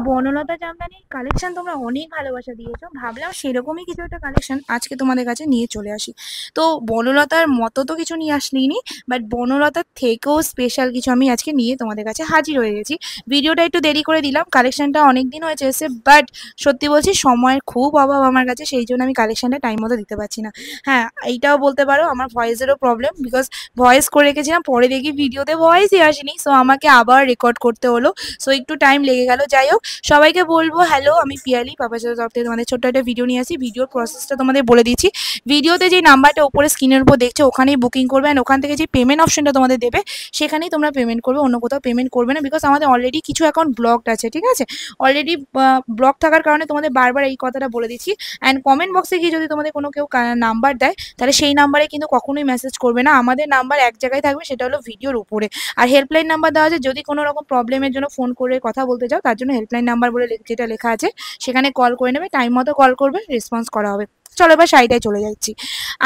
Banalata জামদানির collection তোমরা অনেক ভালোবাসা দিয়েছো, ভাবলাম সেরকমই কিছু একটা কালেকশন আজকে তোমাদের কাছে নিয়ে চলে আসি। তো বনলতার মতো তো কিছু নিয়ে আসলিনি, বাট বনলতার থেকেও স্পেশাল কিছু আমি আজকে নিয়ে তোমাদের কাছে হাজির হয়ে গেছি। ভিডিওটা একটু দেরি করে দিলাম, কালেকশনটা অনেক দিন হয়েছে এসে, বাট সত্যি বলছি সময়ের খুব অভাব আমার কাছে, সেই জন্য আমি কালেকশনটা টাইম মতো দিতে পারছি না। হ্যাঁ, এইটাও বলতে পারো আমার ভয়েসেরও প্রবলেম, বিকজ ভয়েস করে রেখেছিলাম, পরে দেখি ভিডিওতে ভয়েসই আসেনি, সো আমাকে আবার রেকর্ড করতে হলো। সো একটু টাইম লেগে গেল। যাই হোক, সবাইকে বলবো হ্যালো, আমি পিয়ালি পাপাচার তরফ থেকে তোমাদের ছোট্ট একটা ভিডিও নিয়ে আসি। ভিডিওর প্রসেসটা তোমাদের বলে দিচ্ছি। ভিডিওতে যে নাম্বারটা উপরে স্ক্রিনের উপর দেখছো ওখানেই বুকিং করবে, অ্যান্ড ওখান থেকে যে পেমেন্ট অপশনটা তোমাদের দেবে সেখানেই তোমরা পেমেন্ট করবে, অন্য কোথাও পেমেন্ট করবে না, বিকজ আমাদের অলরেডি কিছু অ্যাকাউন্ট ব্লকড আছে, ঠিক আছে? অলরেডি ব্লক থাকার কারণে তোমাদের বারবার এই কথাটা বলে দিচ্ছি। অ্যান্ড কমেন্ট বক্সে গিয়ে যদি তোমাদের কোনো কেউ নাম্বার দেয়, তাহলে সেই নাম্বারে কিন্তু কখনোই মেসেজ করবে না, আমাদের নাম্বার এক জায়গায় থাকবে, সেটা হলো ভিডিওর উপরে। আর হেল্পলাইন নাম্বার দেওয়া আছে, যদি কোনো রকম প্রবলেমের জন্য ফোন করে কথা বলতে চাও তার জন্য হেল্পলাইন নাম্বার বলে যেটা লেখা আছে সেখানে কল করে নেবে, টাইম মতো কল করবে, রেসপন্স করা হবে। চলো এবার শাড়িটায় চলে যাচ্ছি।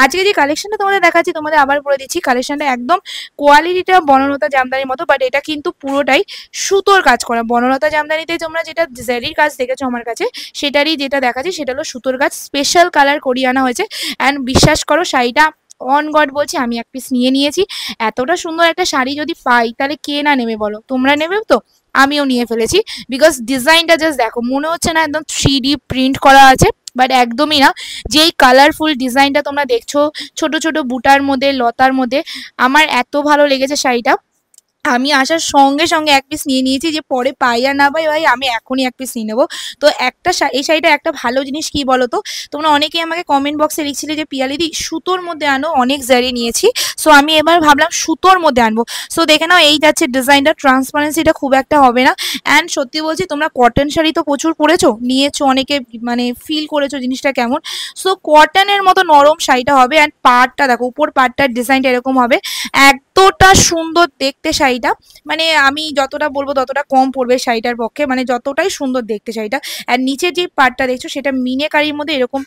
আজকে যে কালেকশনটা তোমাদের দেখাচ্ছি, তোমাদের আবার বলে দিচ্ছি, কালেকশনটা একদম কোয়ালিটিটা বনলতা জামদানির মতো, বাট এটা কিন্তু পুরোটাই সুতোর কাজ করা। বনলতা জামদানিতে তোমরা যেটা জেরির কাজ দেখেছো আমার কাছে, সেটারই যেটা দেখাচ্ছি সেটা হলো সুতোর কাজ, স্পেশাল কালার করিয়ে আনা হয়েছে। অ্যান্ড বিশ্বাস করো শাড়িটা অন গড বলছি, আমি এক পিস নিয়ে নিয়েছি। এতটা সুন্দর একটা শাড়ি যদি পাই তাহলে কে না নেবে বলো, তোমরা নেবে তো? আমিও নিয়ে ফেলেছি, বিকজ ডিজাইনটা জাস্ট দেখো, মনে হচ্ছে না একদম 3D প্রিন্ট করা আছে, বাট একদমই না। যেই কালারফুল ডিজাইনটা তোমরা দেখছো ছোট ছোট বুটার মধ্যে, লতার মধ্যে, আমার এত ভালো লেগেছে শাড়িটা। আমি আসার সঙ্গে সঙ্গে এক পিস নিয়ে নিয়েছি, যে পরে পাই আর না পাই ভাই আমি এখনই এক পিস নিয়ে নেবো। তো একটা এই শাড়িটা একটা ভালো জিনিস কি বলো তো, তোমরা অনেকেই আমাকে কমেন্ট বক্সে লিখছিলে যে পিয়ালিদি সুতোর মধ্যে আনো, অনেক জারি নিয়েছি, সো আমি এবার ভাবলাম সুতোর মধ্যে আনবো। সো দেখে নাও, এই যাচ্ছে ডিজাইনটা, ট্রান্সপারেন্সিটা খুব একটা হবে না। অ্যান্ড সত্যি বলছি, তোমরা কটন শাড়ি তো প্রচুর পরেছো, নিয়েছো অনেকে, মানে ফিল করেছো জিনিসটা কেমন। সো কটনের মতো নরম শাড়িটা হবে। অ্যান্ড পাড়টা দেখো, উপর পাড়টার ডিজাইনটা এরকম হবে, এতটা সুন্দর দেখতে শাড়িটা, মানে আমি যতটা বলবো ততটা কম পড়বে শাড়িটার পক্ষে, মানে যতটাই সুন্দর দেখতে শাড়িটা। আর নিচের যে পাড়টা দেখছো সেটা মিনেকারির মধ্যে এরকম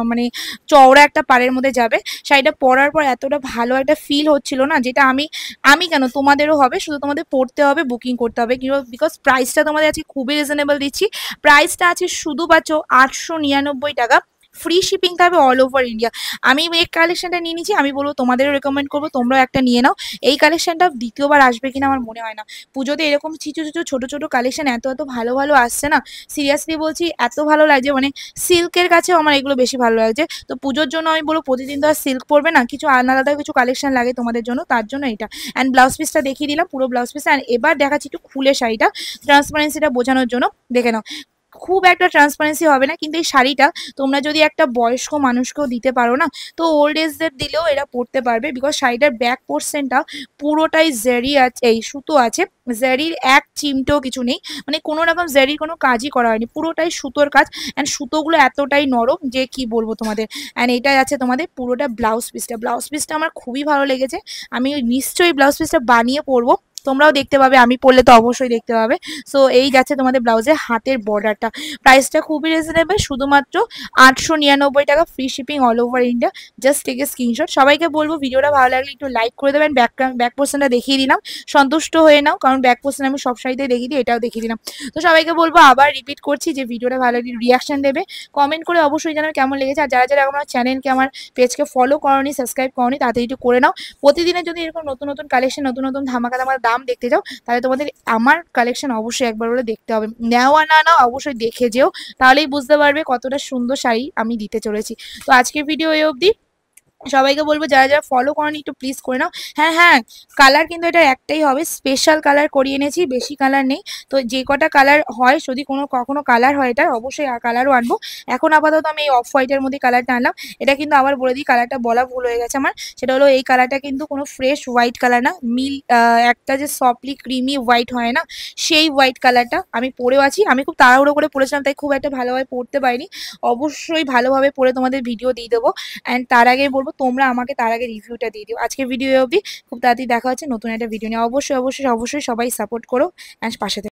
মানে চওড়া একটা পাড়ের মধ্যে যাবে। শাড়িটা পরার পর এতটা ভালো একটা ফিল হচ্ছিল না, যেটা আমি আমি কেন, তোমাদেরও হবে, শুধু তোমাদের পড়তে হবে, বুকিং করতে হবে, বিকজ প্রাইসটা তোমাদের আজকে খুবই রিজনেবল দিচ্ছি। প্রাইসটা আছে শুধু পাচ্ছ 899 টাকা, ফ্রি শিপিং থাকবে অল ওভার ইন্ডিয়া। আমি এই কালেকশনটা নিয়ে নিচ্ছি, আমি বলবো তোমাদেরও রেকমেন্ড করবো তোমরাও একটা নিয়ে নাও। এই কালেকশনটা দ্বিতীয়বার আসবে কিনা আমার মনে হয় না। পুজোতে এরকম কিছু কিছু ছোট ছোট কালেকশন এত এত ভালো ভালো আসছে না, সিরিয়াসলি বলছি, এত ভালো লাগছে, মানে সিল্কের কাছেও আমার এগুলো বেশি ভালো লাগছে। তো পুজোর জন্য আমি বলবো, প্রতিদিন তো আর সিল্ক পরবে না, কিছু আলাদা কিছু কালেকশন লাগে তোমাদের জন্য, তার জন্য এটা। অ্যান্ড ব্লাউজ পিসটা দেখিয়ে দিলাম, পুরো ব্লাউজ পিস। অ্যান্ড এবার দেখাচ্ছি একটু খুলে শাড়িটা, ট্রান্সপারেন্সিটা বোঝানোর জন্য, দেখে নাও। খুব একটা ট্রান্সপারেন্সি হবে না, কিন্তু এই শাড়িটা তোমরা যদি একটা বয়স্ক মানুষকেও দিতে পারো না, তো ওল্ড এজদের দিলেও এরা পরতে পারবে, বিকজ শাড়িটার ব্যাক পোর্শনটা পুরোটাই জারি আছে, এই সুতো আছে, জারির এক চিমটেও কিছু নেই, মানে কোনো রকম জারির কোনো কাজই করা হয়নি, পুরোটাই সুতোর কাজ। অ্যান্ড সুতোগুলো এতটাই নরম যে কি বলবো তোমাদের। অ্যান্ড এটাই আছে তোমাদের পুরোটা ব্লাউজ পিসটা, ব্লাউজ পিসটা আমার খুবই ভালো লেগেছে, আমি নিশ্চয়ই ব্লাউজ পিসটা বানিয়ে পরবো, তোমরাও দেখতে পাবে, আমি পরলে তো অবশ্যই দেখতে পাবে। সো এই যাচ্ছে তোমাদের ব্লাউজের হাতের বর্ডারটা, প্রাইসটা খুবই রিজনেবল, শুধুমাত্র 899 টাকা, free shipping all over India. Just take a screenshot. সবাইকে বলবো ভিডিওটা ভালো লাগলে একটু লাইক করে দেবেন। ব্যাক পোর্শনটা দেখিয়ে দিলাম, সন্তুষ্ট হয়ে নাও, কারণ ব্যাক পোর্শন আমি সব শাড়িতেই দেখিয়ে দিই, এটাও দেখিয়ে দিলাম। তো সবাইকে বলবো, আবার রিপিট করছি, যে ভিডিওটা ভালো লাগলে রিয়াকশন দেবে, কমেন্ট করে অবশ্যই জানাবে কেমন লেগেছে। আর যারা যারা আমার চ্যানেলকে, আমার পেজকে ফলো করনি, সাবস্ক্রাইব করনি, তাড়াতাড়ি একটু করে নাও। প্রতিদিনের যদি এরকম নতুন নতুন কালেকশন, নতুন নতুন ধামাকা ধামাকা দাম দেখতে যাও, তাহলে তোমাদের আমার কালেকশন অবশ্যই একবার হলে দেখতে হবে। নেওয়া না নাও অবশ্যই দেখে যেও, তাহলেই বুঝতে পারবে কতটা সুন্দর শাড়ি আমি দিতে চলেছি। তো আজকের ভিডিও এই অবধি। সবাইকে বলবো যারা যারা ফলো করেনি একটু প্লিজ করে নাও। হ্যাঁ হ্যাঁ, কালার কিন্তু এটা একটাই হবে, স্পেশাল কালার করিয়ে এনেছি, বেশি কালার নেই। তো যে কটা কালার হয়, যদি কখনো কালার হয় এটা অবশ্যই কালারও আনবো। এখন আপাতত আমি এই অফ হোয়াইটের মধ্যে কালারটা আনলাম। এটা কিন্তু আবার বলে দিই, কালারটা বলা ভুল হয়ে গেছে আমার, সেটা হলো এই কালারটা কিন্তু কোনো ফ্রেশ হোয়াইট কালার না, মিল একটা যে সফটলি ক্রিমি হোয়াইট হয় না, সেই হোয়াইট কালারটা আমি পরেও আছি। আমি খুব তাড়াহুড়ো করে পরেছিলাম, তাই খুব একটা ভালোভাবে পরতে পারিনি, অবশ্যই ভালোভাবে পরে তোমাদের ভিডিও দিয়ে দেবো। অ্যান্ড তার আগে বলবো তোমরা আমাকে তার আগে রিভিউটা দিয়ে দিও। আজকে ভিডিও অবধি, খুব তাড়াতাড়ি দেখা হচ্ছে নতুন একটা ভিডিও নিয়ে। অবশ্যই অবশ্যই অবশ্যই সবাই সাপোর্ট করো অ্যান্ড পাশে থেকো।